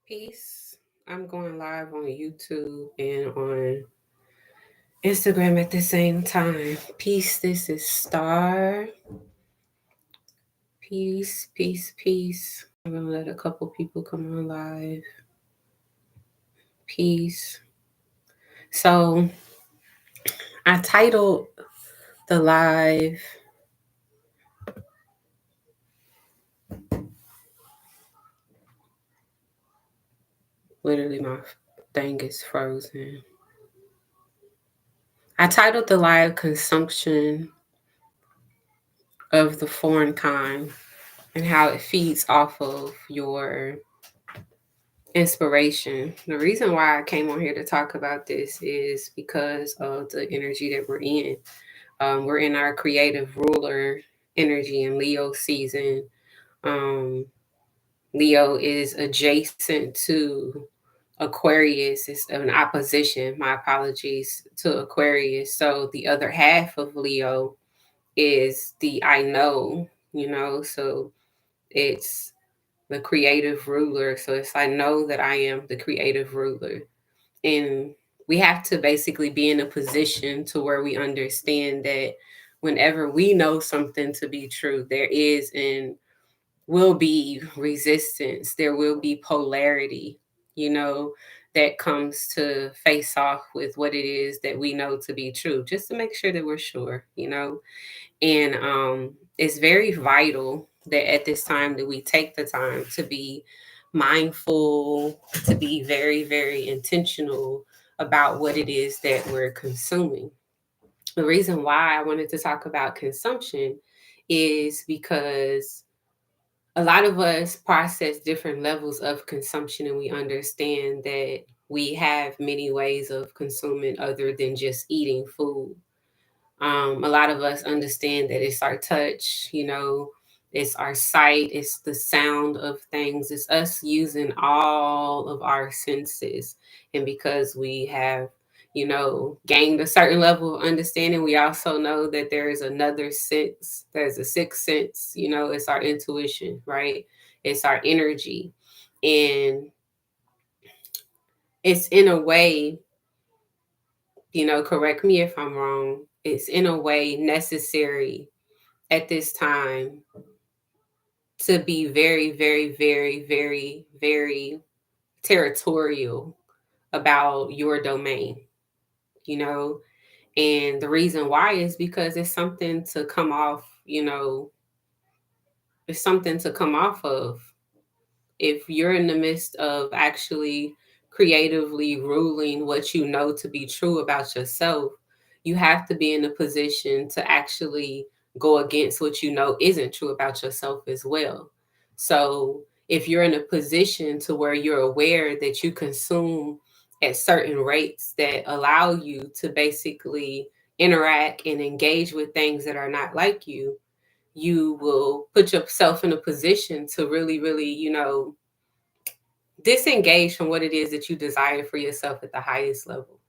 Peace. I'm going live on YouTube and on Instagram at the same time. Peace. This is Star. Peace, peace, peace. I'm going to let a couple people come on live. Peace. So I titled the live, literally, my thing is frozen. I titled the live Consumption of the Foreign Kind and how it feeds off of your inspiration. The reason why I came on here to talk about this is because of the energy that we're in. We're in our creative ruler energy in Leo season. Leo is adjacent to Aquarius. It's an opposition, my apologies, to Aquarius. So the other half of Leo is the I know, so it's the creative ruler. So it's I know that I am the creative ruler. And we have to basically be in a position to where we understand that whenever we know something to be true, there is and will be resistance, there will be polarity, that comes to face off with what it is that we know to be true, just to make sure that we're sure. And it's very vital that at this time that we take the time to be mindful, to be very, very intentional about what it is that we're consuming. The reason why I wanted to talk about consumption is because a lot of us process different levels of consumption, and we understand that we have many ways of consuming other than just eating food. A lot of us understand that it's our touch, it's our sight, it's the sound of things, it's us using all of our senses. And because we have gained a certain level of understanding, we also know that there is another sense, there's a sixth sense, it's our intuition, right? It's our energy. And it's in a way, correct me if I'm wrong, it's in a way necessary at this time to be very, very, very, very, very territorial about your domain. And the reason why is because it's something to come off, it's something to come off of. If you're in the midst of actually creatively ruling what you know to be true about yourself, you have to be in a position to actually go against what you know isn't true about yourself as well. So if you're in a position to where you're aware that you consume at certain rates that allow you to basically interact and engage with things that are not like you will put yourself in a position to really, really, disengage from what it is that you desire for yourself at the highest level.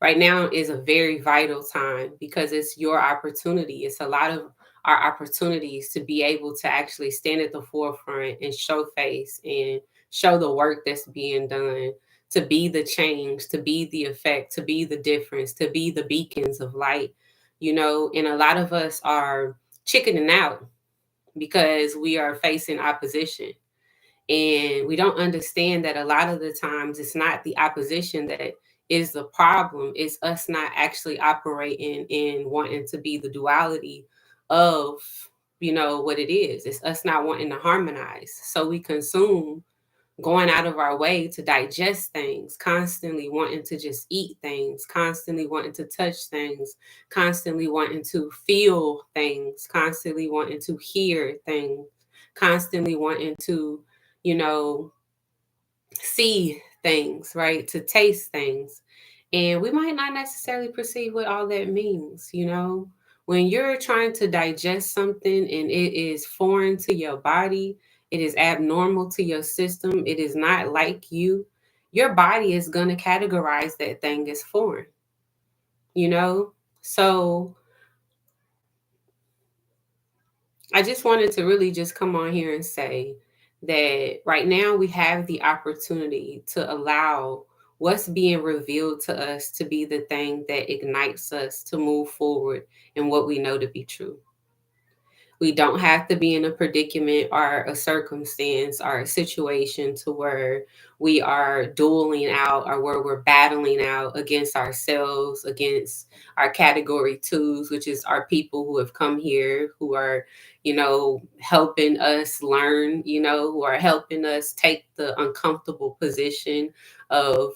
Right now is a very vital time because it's your opportunity. It's a lot of our opportunities to be able to actually stand at the forefront and show face and show the work that's being done, to be the change, to be the effect, to be the difference, to be the beacons of light. And a lot of us are chickening out because we are facing opposition. And we don't understand that a lot of the times it's not the opposition that is the problem. It's us not actually operating in wanting to be the duality of what it is. It's us not wanting to harmonize. So we consume, going out of our way to digest things, constantly wanting to just eat things, constantly wanting to touch things, constantly wanting to feel things, constantly wanting to hear things, constantly wanting to, you know, see things, right? To taste things. And we might not necessarily perceive what all that means. When you're trying to digest something and it is foreign to your body, it is abnormal to your system, it is not like you, your body is going to categorize that thing as foreign. So I just wanted to really just come on here and say that right now we have the opportunity to allow what's being revealed to us to be the thing that ignites us to move forward in what we know to be true. We don't have to be in a predicament or a circumstance or a situation to where we are dueling out or where we're battling out against ourselves, against our category twos, which is our people who have come here, who are, helping us learn, who are helping us take the uncomfortable position of,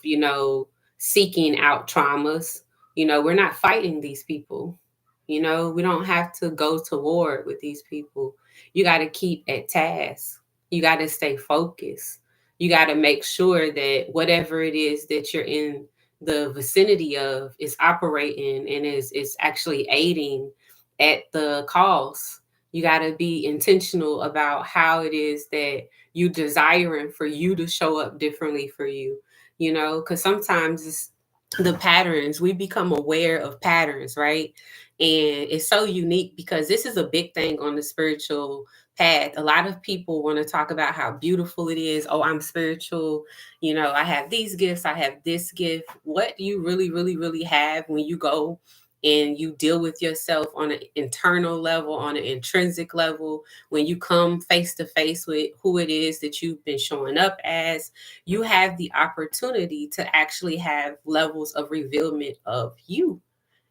seeking out traumas. We're not fighting these people. We don't have to go to war with these people. You got to keep at task. You got to stay focused. You got to make sure that whatever it is that you're in the vicinity of is operating and is actually aiding at the cause. You got to be intentional about how it is that you desiring for you to show up differently for you, because sometimes it's the patterns. We become aware of patterns, right? And it's so unique because this is a big thing on the spiritual path. A lot of people want to talk about how beautiful it is. Oh, I'm spiritual. I have these gifts, I have this gift. What you really, really, really have when you go and you deal with yourself on an internal level, on an intrinsic level, when you come face to face with who it is that you've been showing up as, you have the opportunity to actually have levels of revealment of you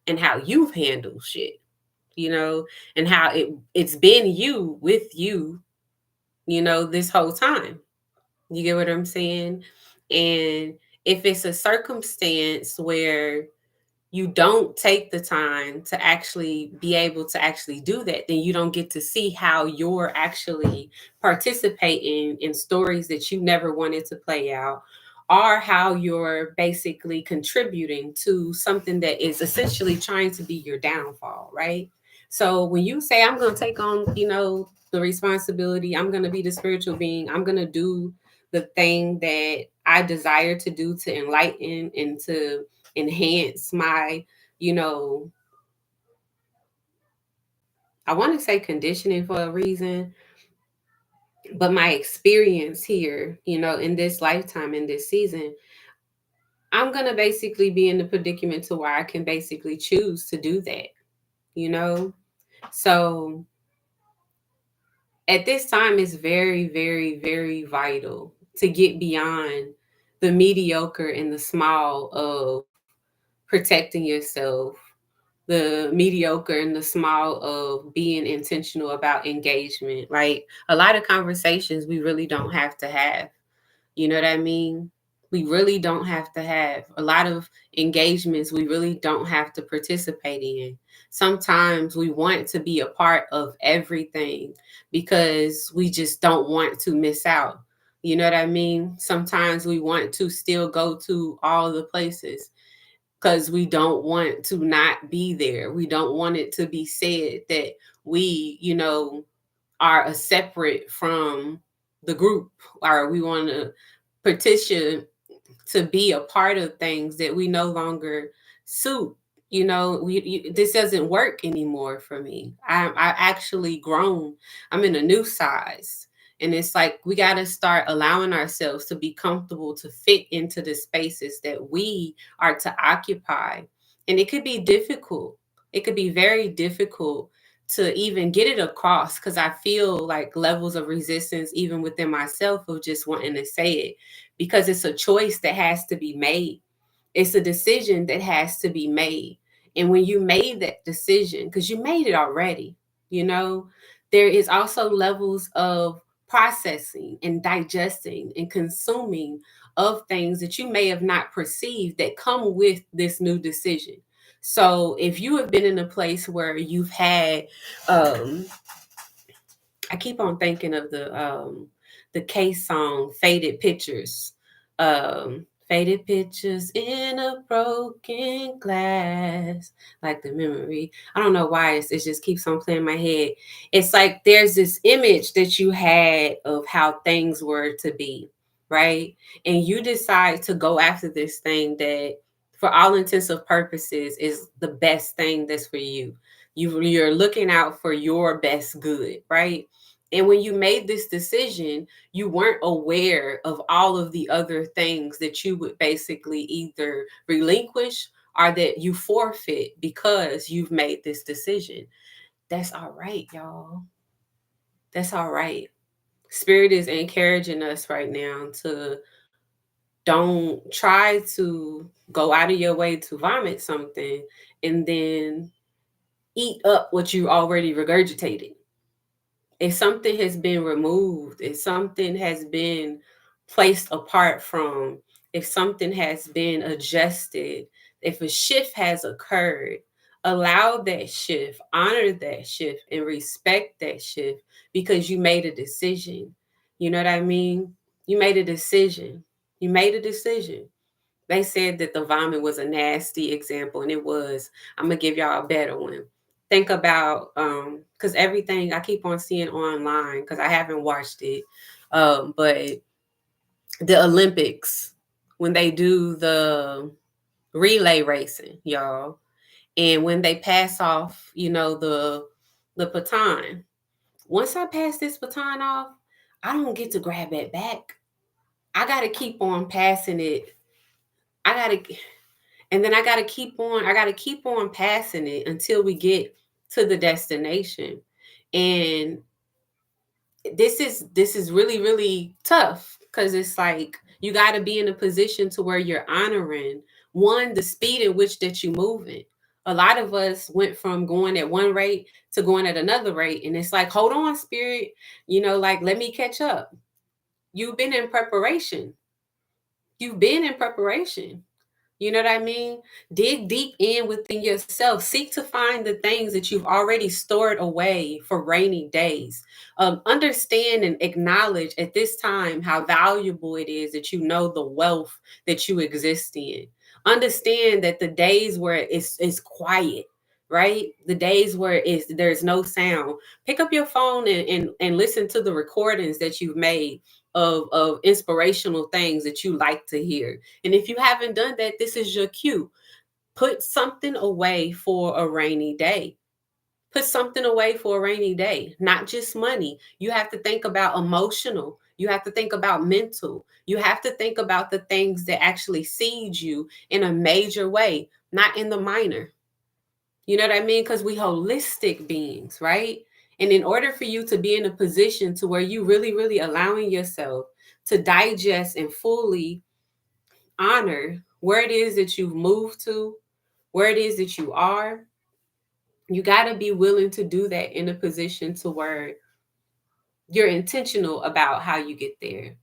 and how you've handled shit, and how it's been you with you, this whole time. You get what I'm saying? And if it's a circumstance where you don't take the time to actually be able to actually do that, then you don't get to see how you're actually participating in stories that you never wanted to play out, or how you're basically contributing to something that is essentially trying to be your downfall, right? So when you say, I'm going to take on, the responsibility, I'm going to be the spiritual being, I'm going to do the thing that I desire to do to enlighten and to enhance my, you know, I want to say conditioning for a reason, but my experience here, in this lifetime, in this season, I'm going to basically be in the predicament to where I can basically choose to do that, you know? So at this time, it's very, very, very vital to get beyond the mediocre and the small of protecting yourself, the mediocre and the small of being intentional about engagement. Like a lot of conversations we really don't have to have. You know what I mean? We really don't have to have a lot of engagements. We really don't have to participate in. Sometimes we want to be a part of everything because we just don't want to miss out. You know what I mean? Sometimes we want to still go to all the places because we don't want to not be there. We don't want it to be said that we, are a separate from the group, or we want to petition to be a part of things that we no longer suit. This doesn't work anymore for me. I actually grown. I'm in a new size. And it's like we got to start allowing ourselves to be comfortable to fit into the spaces that we are to occupy. And it could be difficult. It could be very difficult to even get it across because I feel like levels of resistance, even within myself, of just wanting to say it because it's a choice that has to be made. It's a decision that has to be made. And when you made that decision, because you made it already, you know, there is also levels of processing and digesting and consuming of things that you may have not perceived that come with this new decision. So if you have been in a place where you've had um I keep on thinking of the K song Faded Pictures. Faded pictures in a broken glass, like the memory. I don't know why it just keeps on playing in my head. It's like there's this image that you had of how things were to be, right? And you decide to go after this thing that, for all intents and purposes, is the best thing that's for you. You're looking out for your best good, right? And when you made this decision, you weren't aware of all of the other things that you would basically either relinquish or that you forfeit because you've made this decision. That's all right, y'all. That's all right. Spirit is encouraging us right now to don't try to go out of your way to vomit something and then eat up what you already regurgitated. If something has been removed, if something has been placed apart from, if something has been adjusted, if a shift has occurred, allow that shift, honor that shift, and respect that shift because you made a decision. You know what I mean? You made a decision. You made a decision. They said that the vomit was a nasty example, and it was. I'm gonna give y'all a better one. Think about because everything I keep on seeing online because I haven't watched it, but the Olympics when they do the relay racing, y'all, and when they pass off, the baton. Once I pass this baton off, I don't get to grab it back. I gotta keep on passing it. I gotta and then I got to keep on passing it until we get to the destination. And this is really really tough because it's like you got to be in a position to where you're honoring one the speed in which that you moving. A lot of us went from going at one rate to going at another rate, and it's like, hold on, spirit, like, let me catch up. You've been in preparation. You've been in preparation. You know what I mean? Dig deep in within yourself. Seek to find the things that you've already stored away for rainy days. Understand and acknowledge at this time how valuable it is that you know the wealth that you exist in. Understand that the days where it's quiet, right? The days where there's no sound. Pick up your phone and listen to the recordings that you've made of inspirational things that you like to hear. And if you haven't done that, this is your cue. Put something away for a rainy day. Put something away for a rainy day, not just money. You have to think about emotional. You have to think about mental. You have to think about the things that actually seed you in a major way, not in the minor. You know what I mean? Because we holistic beings, right? And in order for you to be in a position to where you really, really allowing yourself to digest and fully honor where it is that you've moved to, where it is that you are, you got to be willing to do that in a position to where you're intentional about how you get there,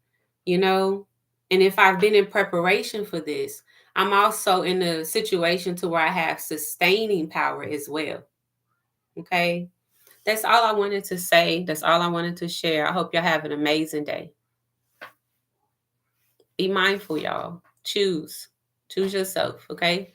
you know? And if I've been in preparation for this, I'm also in a situation to where I have sustaining power as well. Okay. That's all I wanted to say. That's all I wanted to share. I hope y'all have an amazing day. Be mindful, y'all. Choose yourself. Okay.